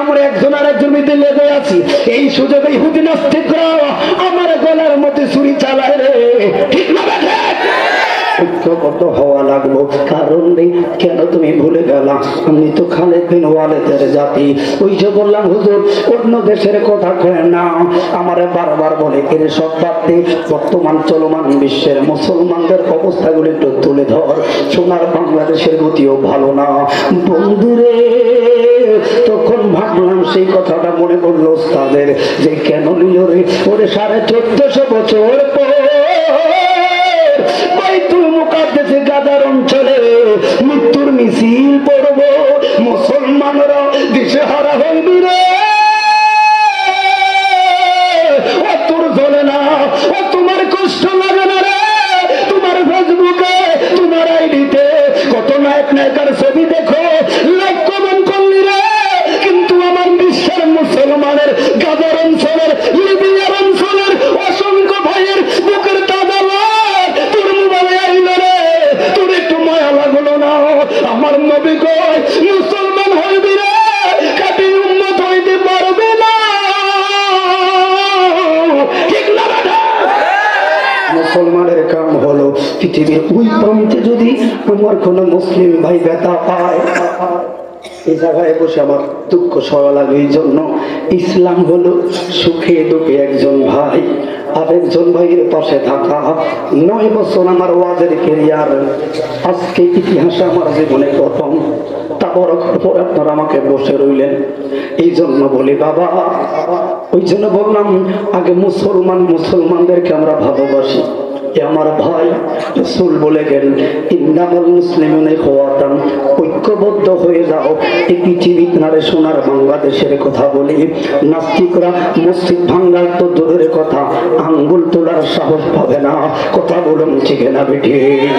আমরা একজন আর একজন মধ্যে লেগে আছি। এই সুযোগে ইহুদি নাস্তিকরা আমার গলার মধ্যে ছুরি চালায় রে, ঠিক না? ঐক্যবদ্ধ হওয়া লাগলো। কারণ নেই কেন তুমি ভুলে গেলা আমি তো খালেদ বিন ওয়ালিদের জাতি। ওই যে বললাম হুজুর অন্য দেশের কথা কয় না, আমারে বারবার বলে এর সব বাদে বর্তমান চলমান বিশ্বের মুসলমানদের অবস্থাগুলো একটু তুলে ধর। সোনার বাংলাদেশের গতিও ভালো না বন্ধুরে। তখন ভাবলাম সেই কথাটা মনে পড়লো ওস্তাদের, যে কেন নিল রে ওরে 1450 বছর পর বাইতুল মুকাদ্দাসে গাদার অঞ্চলে মৃত্যুর মিছিল পড়ব, মুসলমানরা দিশেহারা হইবি রে। ও তোর জ্বলে না, ও তোমার কষ্ট লাগে না রে? তোমার ফেসবুকে তোমার আইডিতে কত নায়ক নায়িকার ছবি দেখো, লাইক কমেন্ট করলি রে, কিন্তু আমার বিশ্বের মুসলমানের গাদার অঞ্চলের লিবিয়ার অঞ্চলের অসংখ্য ভাইয়ের বুকের তাজা আমার নবী কয় মুসলমান হইবি রে, খাঁটি উম্মত হইতে পারবে না, ঠিক না? মুসলমানের কাম হলো পৃথিবীর ওই প্রান্তে যদি আমার কোন মুসলিম ভাই ব্যথা পায়, এই জায়গায় বসে আমার দুঃখ সরা লাগে। এই জন্য ইসলাম হলো সুখে দুঃখে একজন ভাই আরেকজন ভাইয়ের পাশে থাকা। 9 বছর আমার ওয়াজের ক্যারিয়ার, আজকে ইতিহাসে আমার জীবনে প্রথম। তারপর আপনারা আমাকে বসে রইলেন। এই জন্য বলি বাবা, ওই জন্য বললাম আগে মুসলমানদেরকে আমরা ভালোবাসি। আমার ভাই রাসূল বলে গেলেন ইন্নামাল মুসলিমুনা ইখওয়াতান, ঐক্যবদ্ধ হয়ে যাও। এই পৃথিবীর নারে সোনার বাংলাদেশের কথা বলি, নাস্তিকরা মসজিদ ভাঙ্গার তো দূরের কথা, আঙ্গুল তোলার সাহস পাবে না। কথা বলুন ঠিক না বেঠিক?